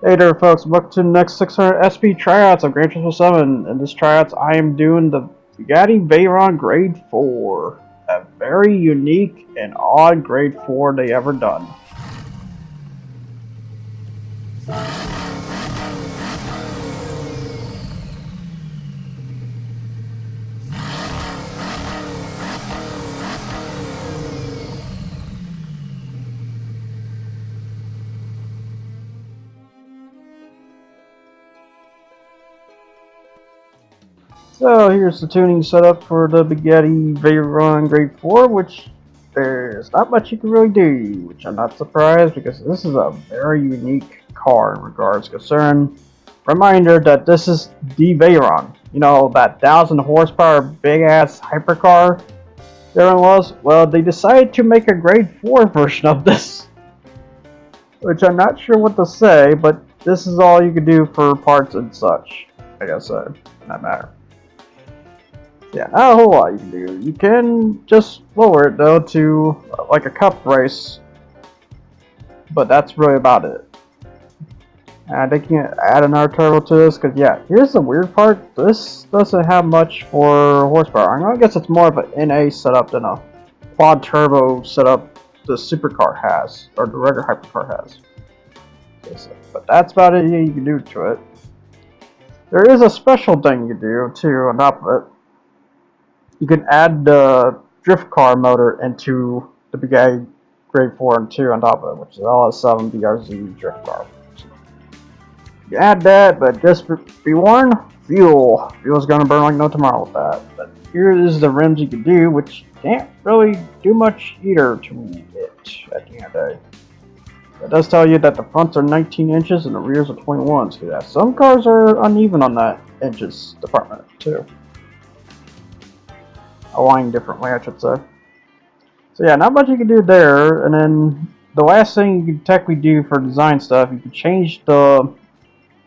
Hey there folks, welcome to the next 600 SP tryouts of Gr.7. In this tryouts I am doing the Bugatti Veyron Grade 4. A very unique and odd Grade 4 they ever done. So here's the tuning setup for the Bugatti Veyron Grade 4, which there's not much you can really do, which I'm not surprised because this is a very unique car in regards concern. Reminder that this is the Veyron, you know, that 1,000 horsepower big ass hypercar there was. Well, they decided to make a Grade 4 version of this, which I'm not sure what to say, but this is all you can do for parts and such, I guess so, in that matter. Yeah, not a whole lot you can do. You can just lower it though to like a cup race, but that's really about it. And they can add another turbo to this, because yeah, here's the weird part. This doesn't have much for horsepower. I guess it's more of an NA setup than a quad turbo setup the supercar has, or the regular hypercar has. But that's about it you can do to it. There is a special thing you can do too on top of it. You can add the drift car motor into the Bugatti Grade 4 and 2 on top of it, which is LS7 BRZ drift car. You add that, but just be warned, fuel is going to burn like no tomorrow with that. But here is the rims you can do, which can't really do much either to it at the end of the day. It does tell you that the fronts are 19 inches and the rears are 21, so yeah, some cars are uneven on that inches department too. Aligned differently, I should say. So yeah, not much you can do there. And then the last thing you can technically do for design stuff, you can change the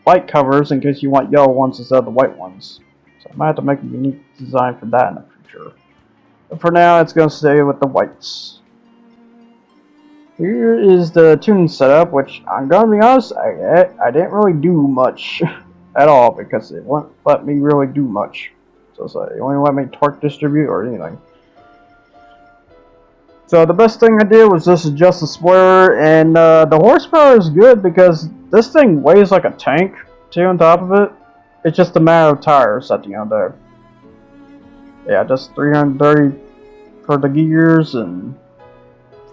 light covers in case you want yellow ones instead of the white ones. So I might have to make a unique design for that in the future. But for now, it's going to stay with the whites. Here is the tuning setup, which I'm going to be honest, I didn't really do much at all because it won't let me really do much. So it only let me torque distribute or anything. So the best thing I did was just adjust the spoiler, and the horsepower is good because this thing weighs like a tank too on top of it. It's just a matter of tires at the end there. Yeah, just 330 for the gears and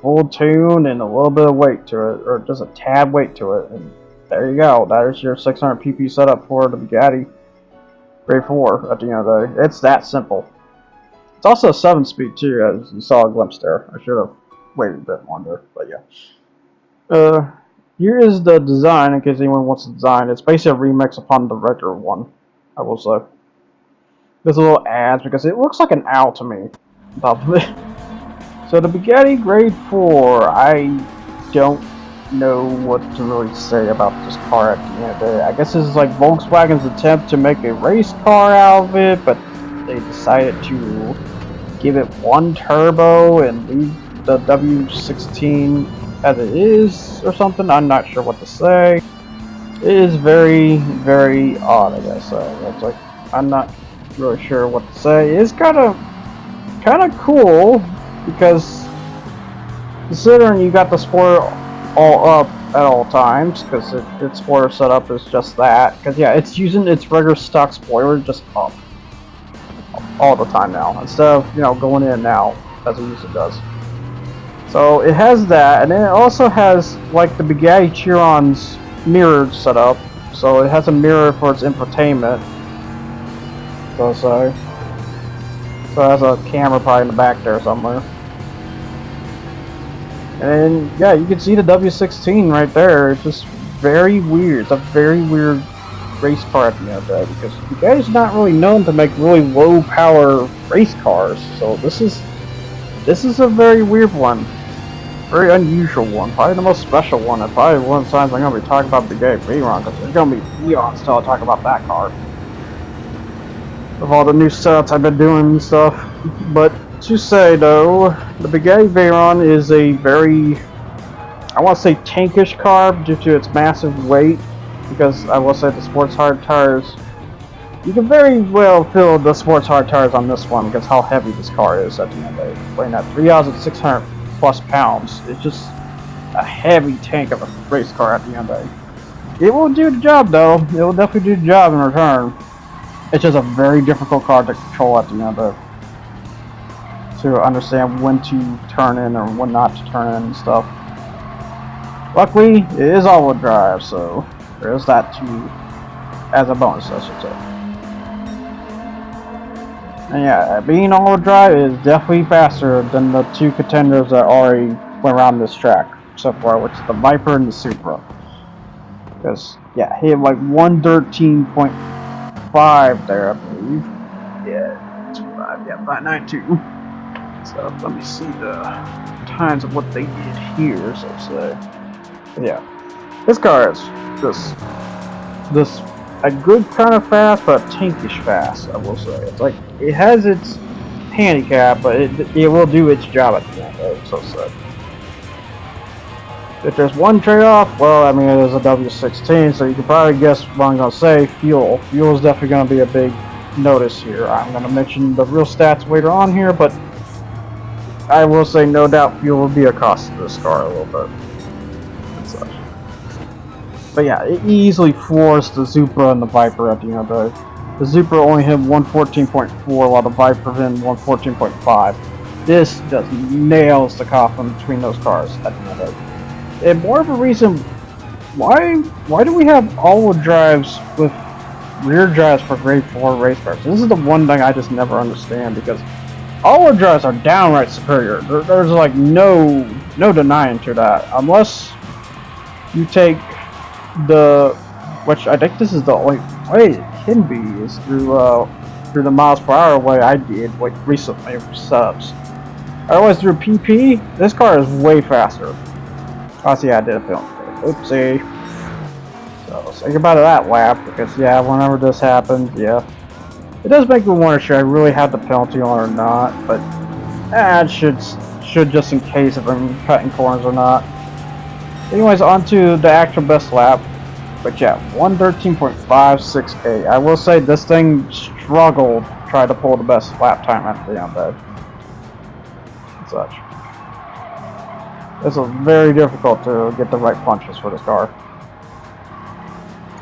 full tune and a little bit of weight to it, or just a tad weight to it. And there you go. That is your 600 pp setup for the Bugatti Grade 4 at the end of the day. It's that simple. It's also a 7-speed too, as you saw a glimpse there. I should have waited a bit longer, but yeah. Here is the design in case anyone wants to design. It's basically a remix upon the regular one, I will say. There's a little ads because it looks like an owl to me on top of it. So the Bugatti Grade 4, I don't know what to really say about this car at the end of the day. I guess this is like Volkswagen's attempt to make a race car out of it, but they decided to give it one turbo and leave the W16 as it is or something. I'm not sure what to say. It is very, very odd, I guess. It's like, I'm not really sure what to say. It's kind of cool because considering you got the spoiler all up at all times, because its spoiler setup is just that. Because yeah, it's using its regular stock spoiler just up all the time now, instead of, you know, going in and out as it usually does. So it has that, and then it also has like the Bugatti Chiron's mirrored setup. So it has a mirror for its infotainment. So it has a camera probably in the back there somewhere. And yeah, you can see the W16 right there. It's just very weird. It's a very weird race car at the end of the day, because Bugatti's not really known to make really low power race cars. So this is a very weird one. Very unusual one. Probably the most special one. And probably one of the times I'm going to be talking about the Bugatti Veyron, because there's going to be eons till I talk about that car. Of all the new setups I've been doing and stuff. But to say though, the Bugatti Veyron is a very, I want to say tankish car due to its massive weight because I will say the sports hard tires, you can very well feel the sports hard tires on this one because how heavy this car is at the end of the day. Weighing at 3,600 plus pounds, it's just a heavy tank of a race car at the end of the day. It will do the job though, it will definitely do the job in return. It's just a very difficult car to control at the end of the day. To understand when to turn in or when not to turn in and stuff. Luckily, it is all-wheel drive, so there is that too, as a bonus, I should say. And yeah, being all-wheel drive is definitely faster than the two contenders that already went around this track so far, which is the Viper and the Supra. Because, yeah, he had like 113.5 there, I believe. Yeah, 5, yeah, 592. So let me see the times of what they did here, so to say. Yeah, this car is just a good kind of fast, but tankish fast, I will say. It's like it has its handicap, but it will do its job at the end, so to say. If there's one trade-off, well, I mean, it is a W16, so you can probably guess what I'm gonna say. Fuel. Fuel is definitely gonna be a big notice here. I'm gonna mention the real stats later on here, but I will say no doubt fuel will be a cost to this car a little bit. And such. But yeah, it easily floors the Supra and the Viper at the end of the day. The Supra only hit 114.4 while the Viper hit 114.5. This just nails the coffin between those cars at the end of the day. And more of a reason, why do we have all-wheel drives with rear drives for Gr.4 race cars? This is the one thing I just never understand, because all-wheel drives are downright superior. There's like no denying to that, unless you take the, which I think this is the only way it can be, is through the miles per hour way I did like recently for subs. Otherwise, through PP, this car is way faster. Oh, see, I did a film. Oopsie. So say goodbye to that lap, because yeah, whenever this happens, yeah. It does make me wonder, should I really have the penalty on or not, but it should just in case if I'm cutting corners or not. Anyways, on to the actual best lap, but yeah, 113.568. I will say this thing struggled to try to pull the best lap time at the end of and such. It's very difficult to get the right punches for this car.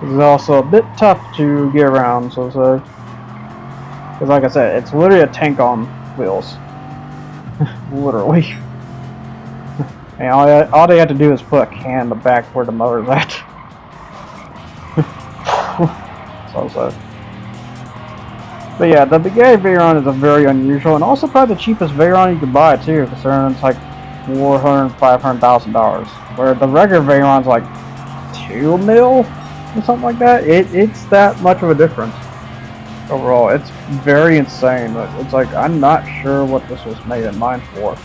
It's also a bit tough to get around, so to say. Because like I said, it's literally a tank on wheels. Literally. And all they have to do is put a can in the back where the motor's at. So. But yeah, the Bugatti Veyron is a very unusual, and also probably the cheapest Veyron you can buy too, considering it's like $400,000-$500,000. Where the regular Veyron's like $2 million or something like that. It's that much of a difference. Overall, it's very insane. It's like, I'm not sure what this was made in mind for.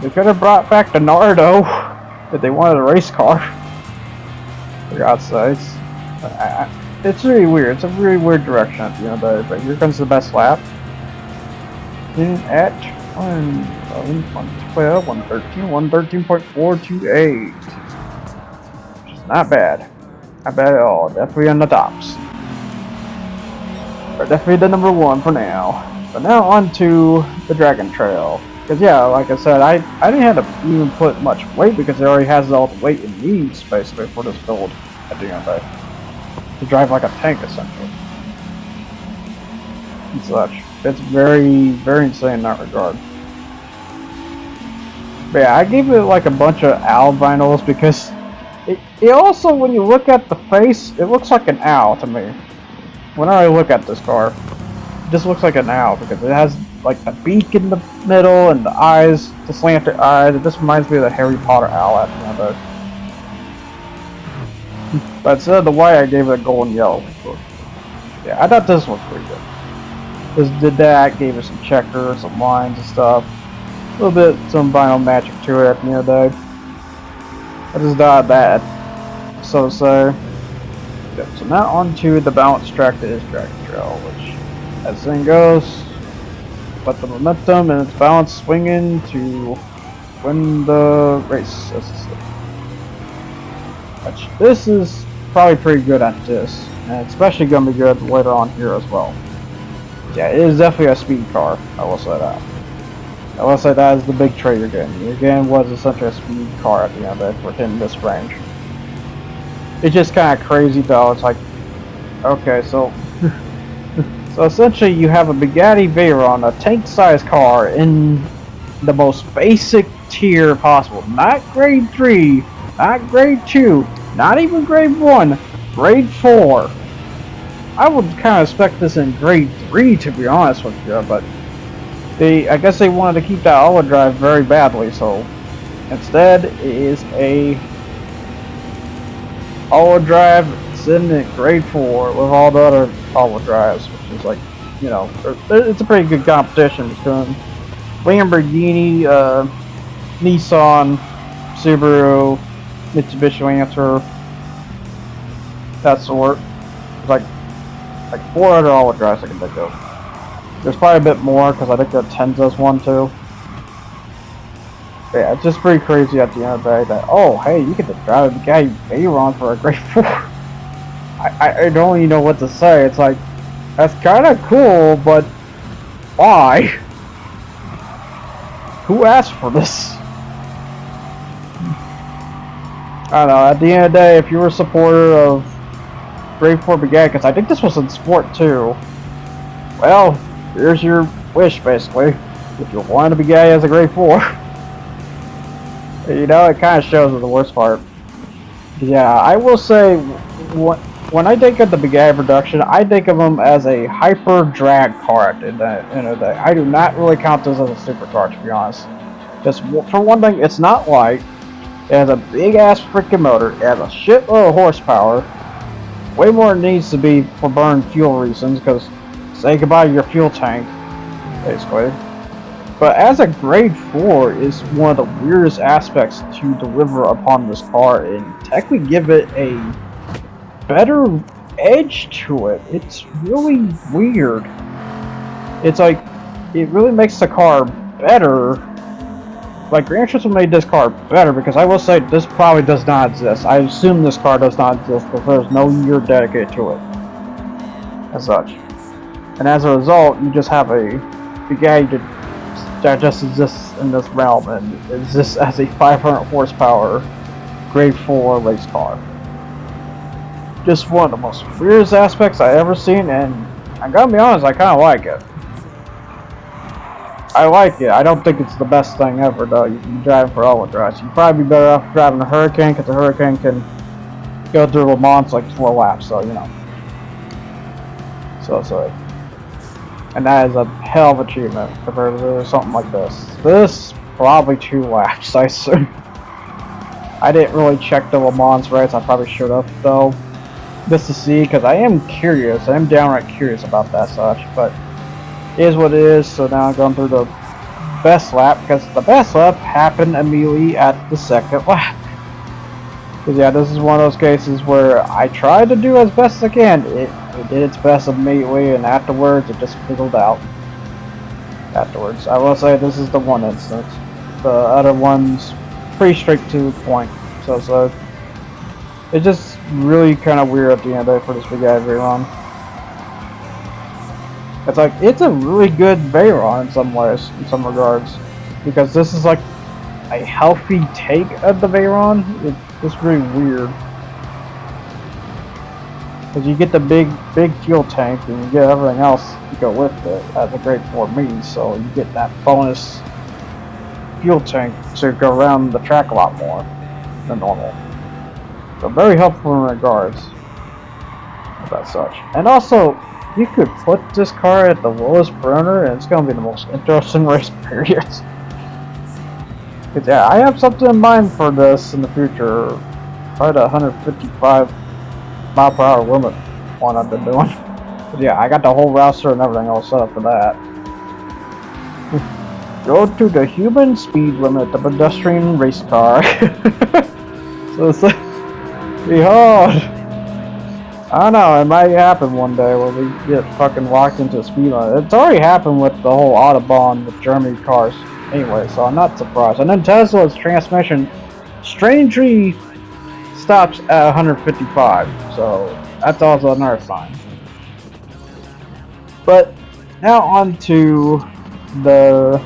They could have brought back the Nardo if they wanted a race car. For God's sakes. It's really weird. It's a really weird direction at the end of the day. But here comes the best lap. In at 112, 113, 113.428. Which is not bad. Not bad at all. Definitely on the tops. But definitely the number one for now. But now on to the Dragon Trail. Because yeah, like I said, I didn't have to even put much weight because it already has all the weight it needs basically for this build at the end of the day. To drive like a tank essentially. And such. It's very, very insane in that regard. But yeah, I gave it like a bunch of owl vinyls because it also, when you look at the face, it looks like an owl to me. Whenever I look at this car, it just looks like an owl because it has like a beak in the middle and the eyes, the slanted eyes. It just reminds me of the Harry Potter owl at the end of it. But instead of the white, I gave it a golden yellow. So, yeah, I thought this was pretty good. This did that, gave it some checkers, some lines and stuff. A little bit, some vinyl magic to it at the end of the day. I just not bad, so to say. Yep, so now on to the balance track that is Dragon Trail, which, as the thing goes, let the momentum and its balance swinging to win the race. which this is probably pretty good at this, and especially going to be good later on here as well. Yeah, it is definitely a speed car, I will say that. I will say that is the big trait you're getting. You're getting what is essentially a speed car at the end of it within this range. It's just kind of crazy though. It's like, okay, so so essentially you have a Bugatti Veyron, a tank-sized car in the most basic tier possible. Not grade 3, not grade 2, not even grade 1, grade 4. I would kind of expect this in grade 3 to be honest with you, but I guess they wanted to keep that all-wheel drive very badly, so instead it is a all-wheel drive sitting at grade 4 with all the other all-wheel drives, which is like, you know, it's a pretty good competition between Lamborghini, Nissan, Subaru, Mitsubishi Lancer, that sort. Like 4 other all-wheel drives I can think of. There's probably a bit more because I think that Tenza's one too. Yeah, it's just pretty crazy at the end of the day that, oh hey, you get to drive a Bugatti Veyron for a grade 4. I don't even know what to say. It's like, that's kind of cool, but why? Who asked for this? I don't know, at the end of the day, if you were a supporter of grade 4 Bugatti, because I think this was in sport too, well, here's your wish basically. If you want a Bugatti as a grade 4. You know, it kind of shows the worst part. Yeah, I will say, when I think of the Bugatti production, I think of them as a hyper drag car at the end of the day. I do not really count this as a supercar, to be honest. Just for one thing, it's not light. It has a big ass freaking motor. It has a shitload of horsepower. Way more than it needs to be for burn fuel reasons, because say goodbye to your fuel tank, basically. But as a grade 4 is one of the weirdest aspects to deliver upon this car and technically give it a better edge to it. It's really weird. It's like, it really makes the car better. Like, Gr.4 made this car better, because I will say this probably does not exist. I assume this car does not exist because there's no year dedicated to it as such. And as a result, you just have a Bugatti that just exists in this realm and exists as a 500 horsepower grade 4 race car. Just one of the most weirdest aspects I've ever seen, and I gotta be honest, I kinda like it. I like it. I don't think it's the best thing ever though. You can be driving for all-wheel drives. You'd probably be better off driving a Hurricane, because the Hurricane can go through Le Mans like 4 laps, so you know. So and that is a hell of an achievement compared to something like this. This, probably 2 laps, I assume. I didn't really check the Le Mans race, I probably should have, though. Just to see, because I am curious, I am downright curious about that such, but it is what it is, so now I'm going through the best lap, because the best lap happened immediately at the 2nd lap. Because yeah, this is one of those cases where I tried to do as best as I can. It did its best immediately, and afterwards it just fizzled out. Afterwards, I will say this is the one instance. The other one's pretty straight to the point. So it's just really kind of weird at the end of the day for this Bugatti Veyron. It's like, it's a really good Veyron in some ways, in some regards, because this is like a healthy take of the Veyron. It's really weird. Because you get the big fuel tank and you get everything else to go with it as a grade 4 means, so you get that bonus fuel tank to go around the track a lot more than normal. So very helpful in regards of that such. And also, you could put this car at the lowest burner and it's going to be the most interesting race period. Because yeah, I have something in mind for this in the future. Probably the 155 mile per hour limit one I've been doing. But yeah, I got the whole roster and everything all set up for that. Go to the human speed limit, the pedestrian race car. So it's like, behold! I don't know, it might happen one day where we get fucking locked into a speed limit. It's already happened with the whole Autobahn with Germany cars anyway, so I'm not surprised. And then Tesla's transmission strangely stops at 155, so that's also another sign. But now on to the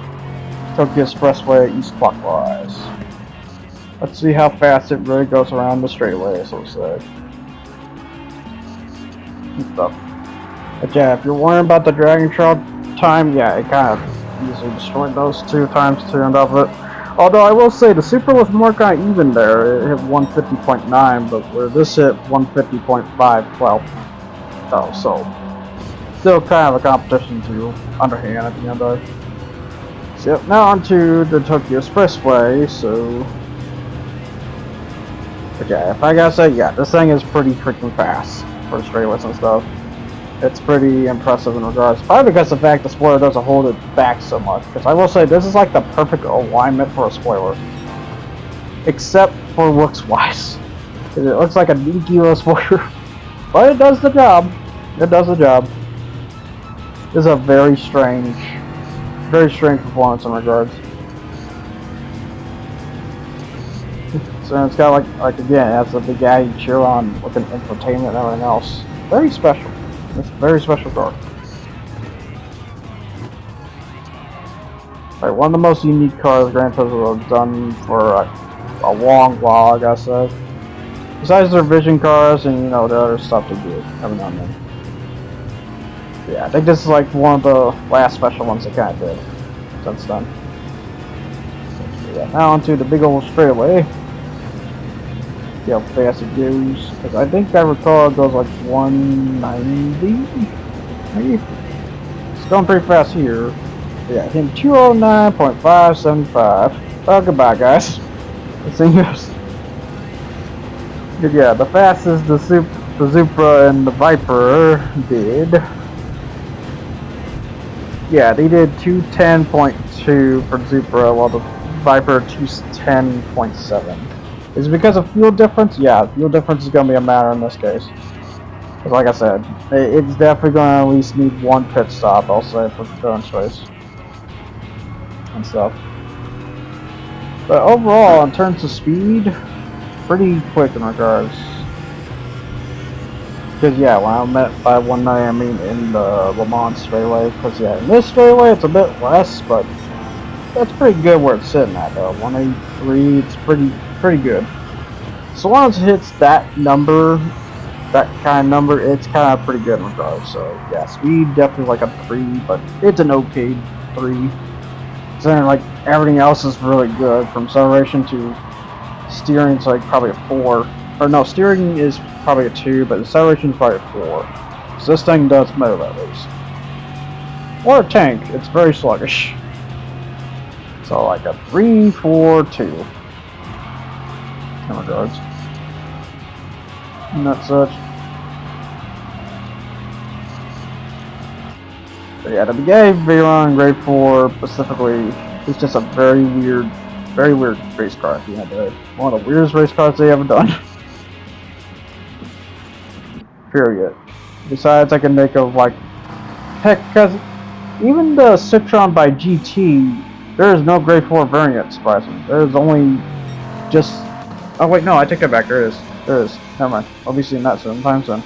Tokyo Expressway east clockwise. Let's see how fast it really goes around the straightaway, so to say. And stuff. But yeah, if you're worrying about the Dragon Trail time, yeah, it kind of easily destroyed those 2 times turned off of it. Although I will say the Super was more kind of even there. It hit 150.9, but where this hit 150.5, well, oh, so still kind of a competition to underhand at the end of it. So yep, now onto the Tokyo Expressway. So, but yeah, if I gotta say, yeah, this thing is pretty freaking fast for straightaways and stuff. It's pretty impressive in regards, probably because of the fact the spoiler doesn't hold it back so much. Because I will say, this is like the perfect alignment for a spoiler, except for looks wise. It looks like a dinky little spoiler, but it does the job. It does the job. This is a very strange performance in regards. So it's got like again, it has the Bugatti Chiron with an infotainment and everything else. Very special. It's a very special car. Like one of the most unique cars Gran Turismo has done for a long while, I gotta say. Besides their vision cars and, you know, the other stuff they do every now and then. Yeah, I think this is like one of the last special ones they kind of did since then. Yeah, now onto the big old straightaway. See how fast it goes. Because I think I recall it goes like 190, maybe? It's going pretty fast here. Yeah, hitting 209.575. Well, goodbye, guys. This thing goes. But yeah, the fastest the Supra and the Viper did. Yeah, they did 210.2 for Supra, while the Viper 210.7. Is it because of fuel difference? Yeah, fuel difference is going to be a matter in this case. Because like I said, it's definitely going to at least need 1 pit stop, I'll say, for the current choice. And stuff. But overall, in terms of speed, pretty quick in regards. Because yeah, when I meant by 190, I mean in the Le Mans straightaway. Because yeah, in this straightaway it's a bit less, but that's pretty good where it's sitting at though. 183, it's pretty good. So once it hits that number, that kind of number, it's kind of pretty good in regards. So yeah, speed definitely like a 3, but it's an okay 3. Considering like everything else is really good, from acceleration to steering, it's like probably a 4. Or no, steering is probably a 2, but acceleration is probably a 4. So this thing does move at least. Or a tank, it's very sluggish. So like a 3, 4, 2. In regards. And that's such. But yeah, the Bugatti Veyron Gr.4 specifically is just a very weird race car at the end of the day. One of the weirdest race cars they ever done. Period. Besides, I can think of like, heck, because even the Citroen by GT, there is no Gr.4 variant, surprisingly. There is only just. Oh wait, no, I take that back. There is. Never mind. I'll be seeing that sometime soon.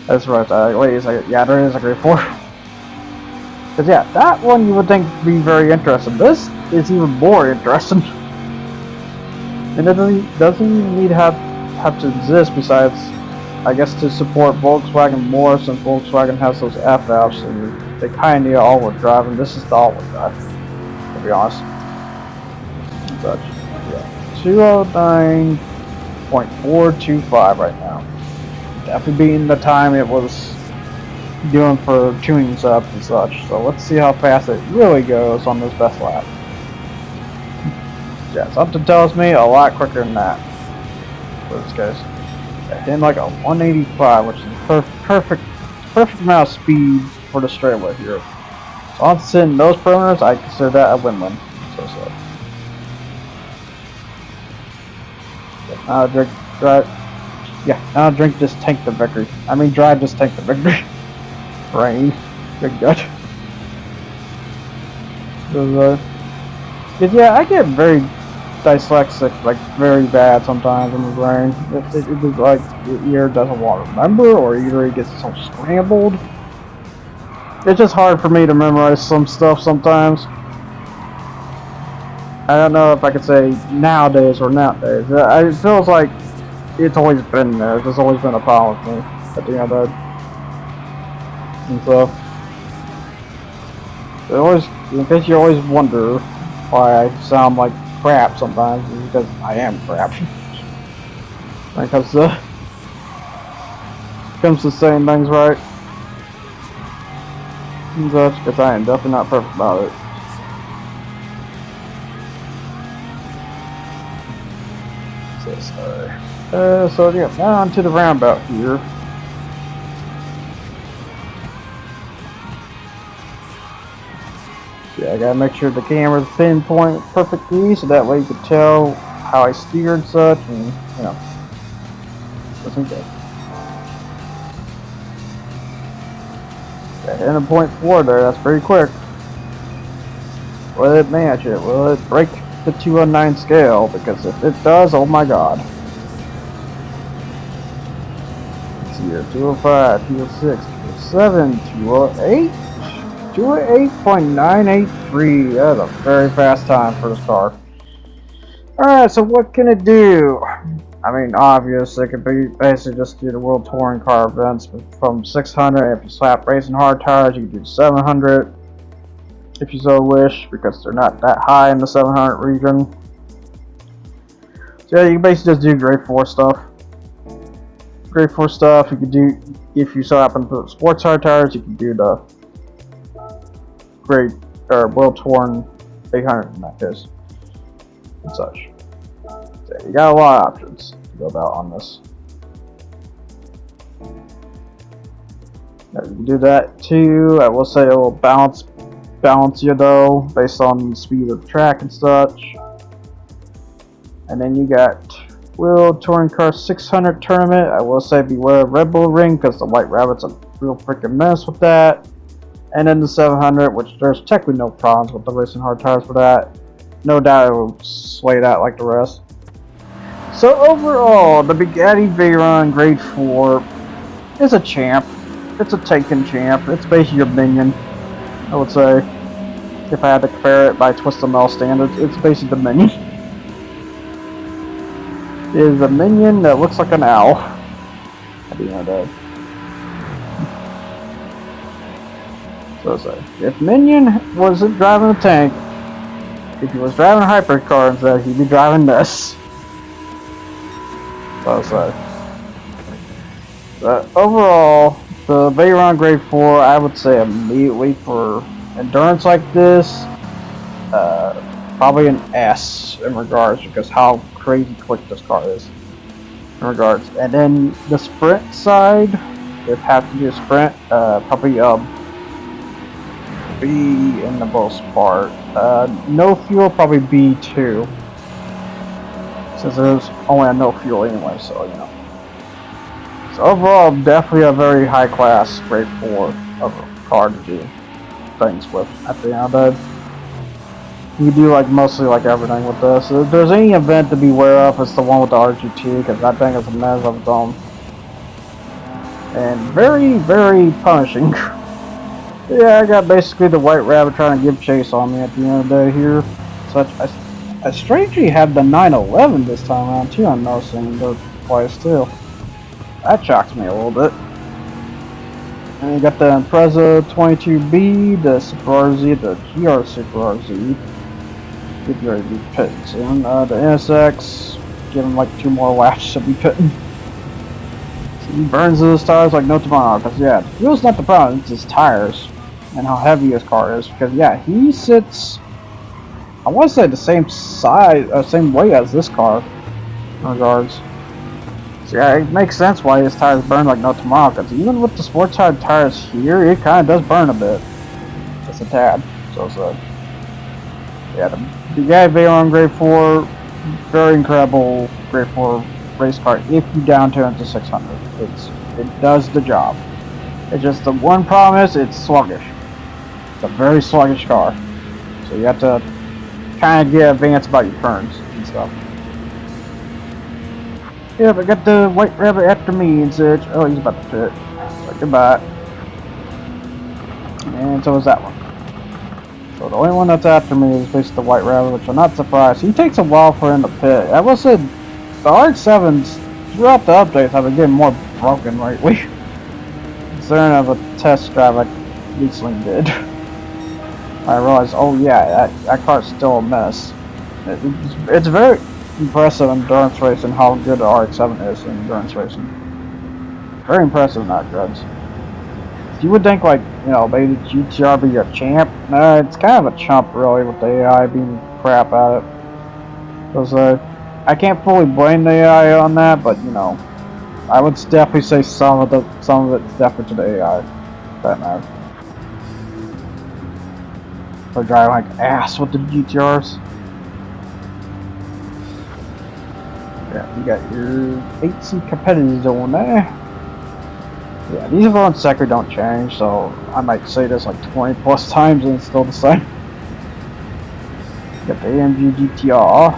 That's right. Wait a second. Yeah, there is a Gr.4. Because yeah, that one you would think would be very interesting. This is even more interesting. And it doesn't even need to have to exist, besides, I guess, to support Volkswagen more, since Volkswagen has those FFs and they kind of need all-wheel drive, and this is the all-wheel drive, to be honest. But yeah, 209.425 right now. Definitely beating the time it was doing for tuning up and such. So let's see how fast it really goes on this best lap. Yeah, something tells me a lot quicker than that for this case. In like a 185, which is the perfect amount of speed for the straightaway here. So once it's in those parameters, I consider that a win-win. So. Now drink this tank to victory. I mean, drive this tank to victory. Rain. Good God. Because yeah, I get very dyslexic, like very bad sometimes in the brain. It is like your ear doesn't want to remember, or either it gets so scrambled. It's just hard for me to memorize some stuff sometimes. I don't know if I could say nowadays or nowadays. It feels like it's always been there. There's always been a problem with me at the end of that. And so, in case you always wonder why I sound like crap sometimes, it's because I am crap. Because comes to saying things right. And such, because I am definitely not perfect about it. So yeah, now on to the roundabout here. Yeah, I gotta make sure the camera's pinpoint perfectly, so that way you can tell how I steer and such, and you know, listen good. Yeah, hitting a .4 there, that's pretty quick. Will it match it? Will it break the 209 scale? Because if it does, oh my god. Let's see here, 205, 206, 207, 208, 208.983. That's a very fast time for this car. Alright, so what can it do? I mean, obviously, it could be basically just do the World Touring Car events from 600. If you slap racing hard tires, you can do 700. If you so wish, because they're not that high in the 700 region. So yeah, you can basically just do Gr.4 stuff. Gr.4 stuff, you can do, if you so happen to put sports hard tires, you can do the World Touring 800 in that case. And such. So you got a lot of options to go about on this. Now, you can do that too. I will say it will balance you though, based on the speed of the track and such. And then you got World Touring Car 600 tournament. I will say beware of Red Bull Ring, because the White Rabbit's a real freaking mess with that. And then the 700, which there's technically no problems with the racing hard tires for that. No doubt it will slay that like the rest. So overall, the Bugatti Veyron Gr.4 is a champ. It's a taken champ. It's basically your minion, I would say. If I had to compare it by Twist and Mel standards, it's basically the minion. It is a minion that looks like an owl. At the end of the day. So if Minion wasn't driving a tank, if he was driving a hypercar instead, he'd be driving this. So but overall, the Veyron Gr.4, I would say immediately for endurance like this, probably an S in regards, because how crazy quick this car is in regards. And then the sprint side, if have to do a sprint, probably B in the most part. No fuel, probably B2. Since there's only a no fuel anyway, so you know. So overall, definitely a very high class Gr.4 of a car to do things with at the end of the day. You can do like mostly like everything with this. If there's any event to beware of, it's the one with the RGT, because that thing is a mess of its own. And very, very punishing. Yeah, I got basically the White Rabbit trying to give chase on me at the end of the day here. So I strangely had the 911 this time around too. I'm noticing the twice too. That shocks me a little bit. And you got the Impreza 22B, the Super RZ, the GR Super RZ. Could already be pitting soon. The NSX, give him like 2 more laps to be pitting. So he burns those tires like no tomorrow. Because yeah, the fuel's not the problem, it's his tires. And how heavy his car is. Because yeah, he sits, I want to say the same size, same weight as this car. In regards. So yeah, it makes sense why his tires burn like no tomorrow. Because even with the sports tires here, it kind of does burn a bit. Just a tad. So yeah, the Bugatti Veyron Gr.4, very incredible Gr.4 race car if you down tune it to 600. It does the job. It's just the one problem is it's sluggish. It's a very sluggish car. So you have to kind of get advanced about your turns and stuff. Yeah, but I got the white rabbit after me and such. Oh, he's about to pit. So goodbye. And so is that one. So the only one that's after me is basically the white rabbit, which I'm not surprised. He takes a while for him to pit. I will say the RX-7s throughout the updates have been getting more broken lately. Considering of a test drive I recently did. I realized, oh yeah, that car's still a mess. It's very impressive endurance racing how good the RX-7 is in endurance racing. Very impressive in that regards. You would think like, you know, maybe GTR be your champ. No, it's kind of a chump really with the AI being crap at it. Because I can't fully blame the AI on that, but you know, I would definitely say some of it's definitely to the AI. That matter. They're driving like ass with the GTRs. Yeah, you got your 8C competitors on there. Yeah, these on Sector don't change, so I might say this like 20 plus times and it's still the same. Got the AMG GTR.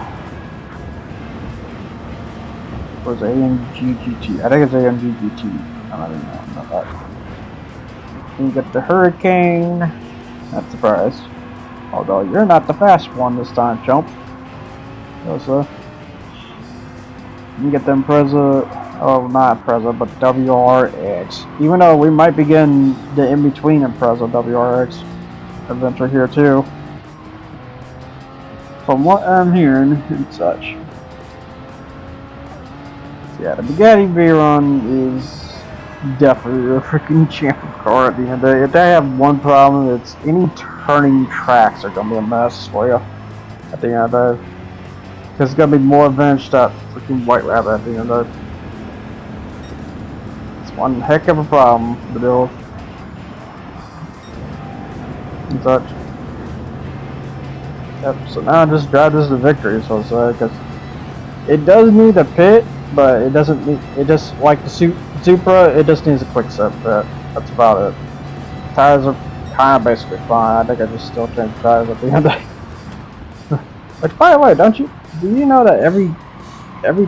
Where's AMG GT? I think it's AMG GT. I don't even know about that. And you got the Hurricane. Not surprised. Although you're not the fast one this time, chump. So, you get the Impreza. Oh, not Impreza, but WRX. Even though we might be getting the in-between Impreza WRX adventure here too. From what I'm hearing and such. So yeah, the Bugatti Veyron is definitely a freaking champion car at the end of the day. If they have one problem, it's any turning tracks are going to be a mess for you at the end of the day. Because it's going to be more advanced that freaking White Rabbit at the end of it. It's one heck of a problem to deal with. And such. Yep, so now I just drive this to victory, so to say, because it does need a pit, but it doesn't need, it just, like the Supra, it just needs a quick set pit. That's about it. Tires are kind of basically fine. I think I just still change tires at the end of the day. Which, by the way, do you know that every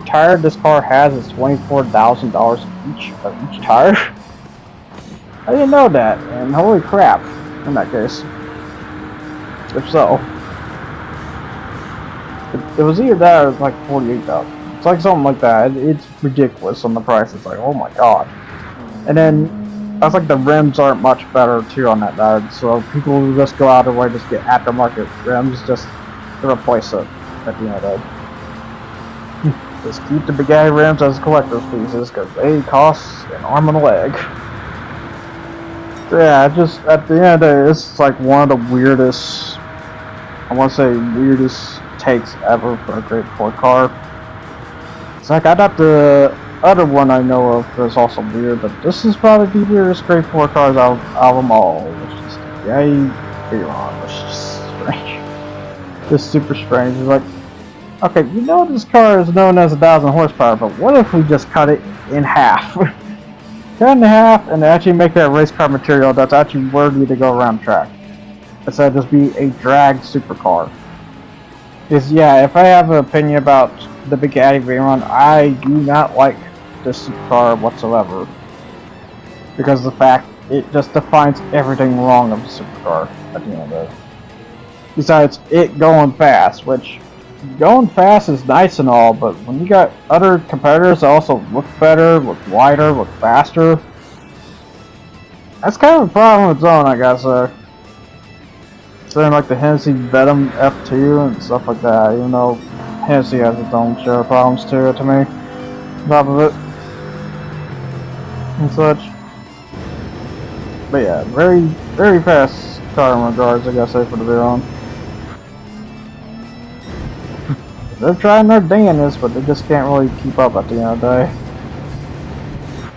tire this car has is $24,000 each tire? I didn't know that, and holy crap, in that case. If so, it was either that or it was like $48,000. It's like something like that. It's ridiculous on the price. It's like, oh my god. And then I was like, the rims aren't much better too on that ride, so people will just go out of their way just get aftermarket rims just to replace it at the end of the day. Just keep the Bugatti rims as collector's pieces because they cost an arm and a leg. So yeah, just at the end of the day, it's like one of the weirdest, I want to say weirdest takes ever for a Gr.4 car. It's like I thought the other one I know of was also weird, but this is probably the weirdest Gr.4 cars out of them all. It's just Veyron. It's just strange. Just super strange. It's like, okay, you know this car is known as 1,000 horsepower, but what if we just cut it in half? Cut it in half and actually make that race car material that's actually worthy to go around track. Instead of just be a drag supercar. Because yeah, if I have an opinion about the Bugatti Veyron, I do not like this car whatsoever. Because of the fact it just defines everything wrong of a supercar at the end of the day. Besides it going fast, which going fast is nice and all, but when you got other competitors that also look better, look wider, look faster, that's kind of a problem of its own, I guess. Something like the Hennessy Venom F2 and stuff like that, even though Hennessy has its own share of problems too, to me, on top of it, and such. But yeah, very, very fast car in regards, I guess, for the Veyron. They're trying their damnedest, but they just can't really keep up at the end of the day.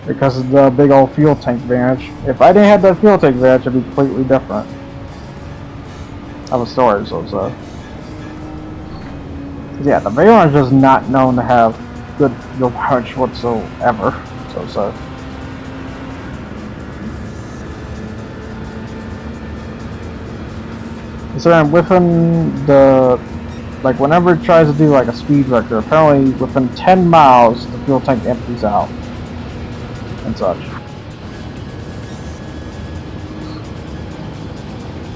Because of the big old fuel tank advantage. If I didn't have that fuel tank advantage, it'd be completely different of a story, so yeah, the Veyron is just not known to have good fuel punch whatsoever, so considering within the like whenever it tries to do like a speed record, apparently within 10 miles the fuel tank empties out and such.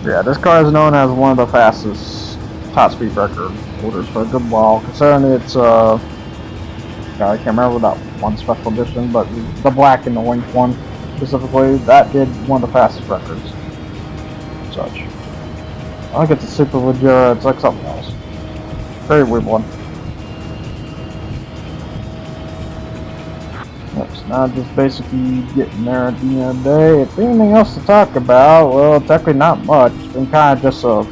Yeah, this car is known as one of the fastest top speed record holders for a good while, considering it's God, I can't remember that one special edition, but the black and the winged one specifically, that did one of the fastest records. Such. I think it's a super legit, it's like something else. Very weird one. It's not just basically getting there at the end of the day. If anything else to talk about, well, technically not much. It's been kind of just a,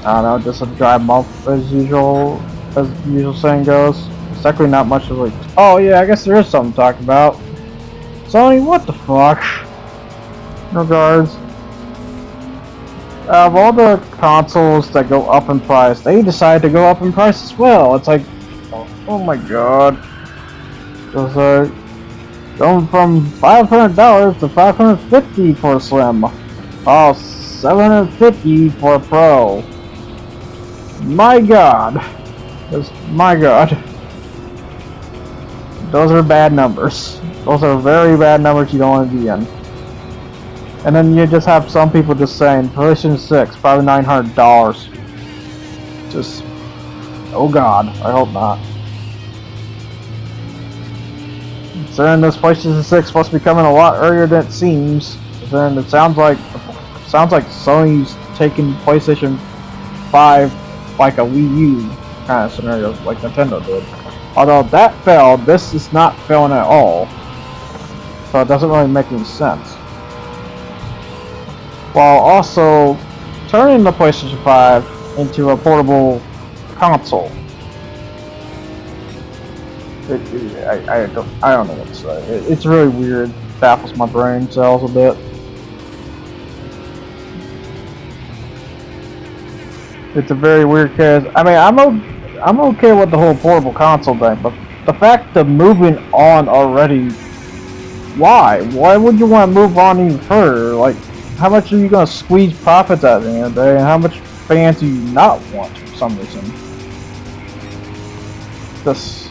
I don't know, just a dry month as usual, as the usual saying goes. It's technically not much of like, oh yeah, I guess there is something to talk about. Sony, what the fuck? In regards, of all the consoles that go up in price, they decide to go up in price as well. It's like, oh my god. It's like, going from $500 to $550 for a Slim. Oh, $750 for a Pro. My god. Just, my god. Those are bad numbers. Those are very bad numbers you don't want to be in. And then you just have some people just saying, PlayStation 6, probably $900. Just, oh god, I hope not. Considering this PlayStation 6 is supposed to be coming a lot earlier than it seems, then it sounds like Sony's taking PlayStation 5 like a Wii U kind of scenario, like Nintendo did. Although that failed, this is not failing at all. So it doesn't really make any sense. While also turning the PlayStation 5 into a portable console. I don't know what to say. It's really weird. Baffles my brain cells a bit. It's a very weird case. I mean, I'm okay with the whole portable console thing, but the fact of moving on already, why? Why would you want to move on even further? Like, how much are you going to squeeze profits at the end of the day, and how much fans do you not want for some reason? This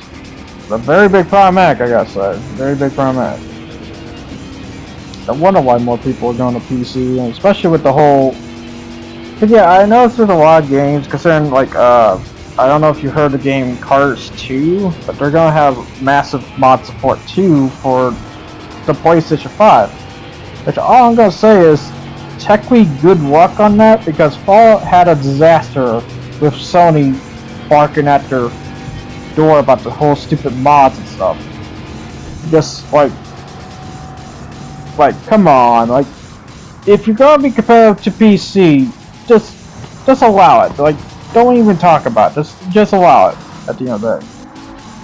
a very big problematic, I gotta say. Very big problematic. I wonder why more people are going to PC, and especially with the whole. Cause yeah, I noticed there's a lot of games, considering like I don't know if you heard the game Cars 2, but they're gonna have massive mod support too for the PlayStation 5. Which all I'm gonna say is technically good luck on that, because Fallout had a disaster with Sony barking at their door about the whole stupid mods and stuff. Just like come on, like if you're gonna be competitive to PC, just allow it. Like, don't even talk about it. Just allow it at the end of the day.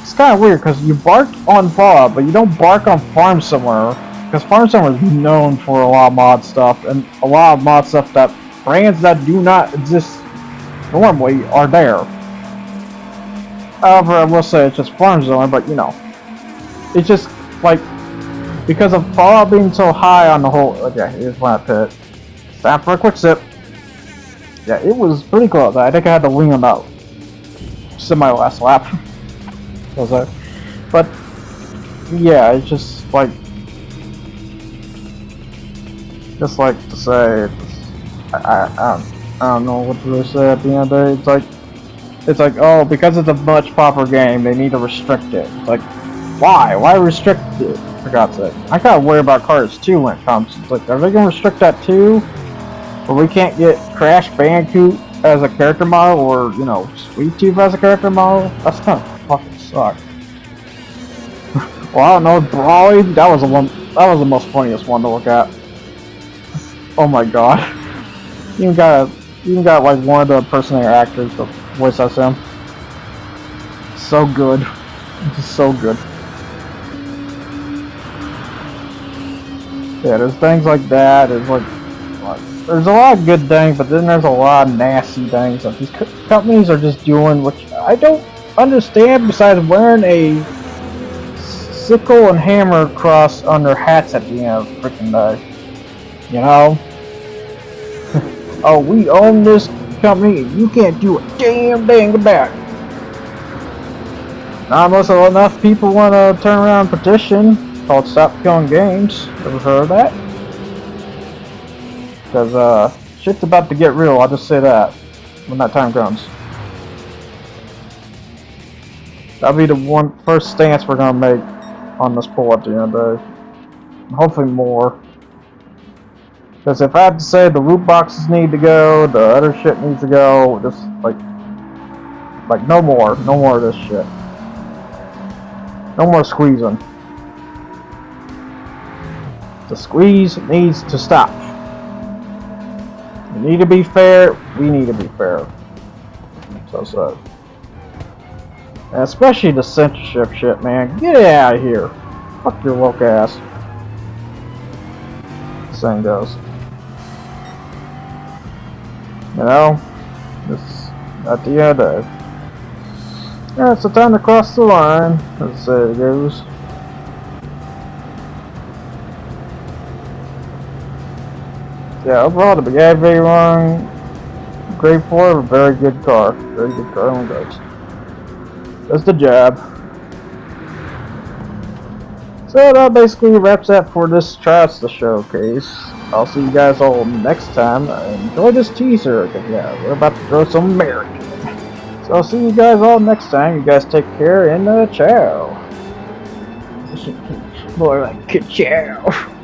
It's kind of weird because you bark on Fallout, but you don't bark on Farm Somewhere, because Farm Somewhere is known for a lot of mod stuff, and a lot of mod stuff that brands that do not exist normally are there. However, I will say it's just Farm Zone, but you know, it's just like because of Fallout being so high on the whole. Okay, here's my pit. It's time for a quick sip. Yeah, it was pretty close. I think I had to wing them out. Semi-last lap. Was that? But yeah, it's just like to say, I don't know what to really say at the end of the day. It's like, oh, because it's a much proper game, they need to restrict it. It's like, why? Why restrict it? For God's sake. I kind of worry about Cars 2 when it comes. It's like, are they going to restrict that too? Where we can't get Crash Bandicoot as a character model, or, you know, Sweet Tooth as a character model? That's kind of fucking suck. Well, I don't know, Brawley, that was the most funniest one to look at. Oh my god. You even got like one of the impersonator actors to voice us him. So good. Just so good. Yeah, there's things like that. There's there's a lot of good things, but then there's a lot of nasty things that these companies are just doing, which I don't understand, besides wearing a sickle and hammer cross on their hats at the end of the freaking day. You know? Oh, we own this company and you can't do a damn thing about it. Not unless enough people want to turn around and petition called Stop Killing Games. Ever heard of that? Because shit's about to get real, I'll just say that when that time comes. That'll be the first stance we're gonna make on this poll at the end of the day. And hopefully more. Because if I have to say the loot boxes need to go, the other shit needs to go, just like no more of this shit. No more squeezing. The squeeze needs to stop. You need to be fair, we need to be fair. So. And especially the censorship shit, man. Get it out of here. Fuck your woke ass. The saying goes. You know? This at the end of it. Yeah, it's the time to cross the line, as it goes. Yeah, overall the Bugatti Veyron Gr.4, a very good car. Very good car on goes. That's the job. So that basically wraps up for this Tryouts the showcase. I'll see you guys all next time. Enjoy this teaser, because yeah, we're about to throw some American. So I'll see you guys all next time. You guys take care and ciao. More like ciao.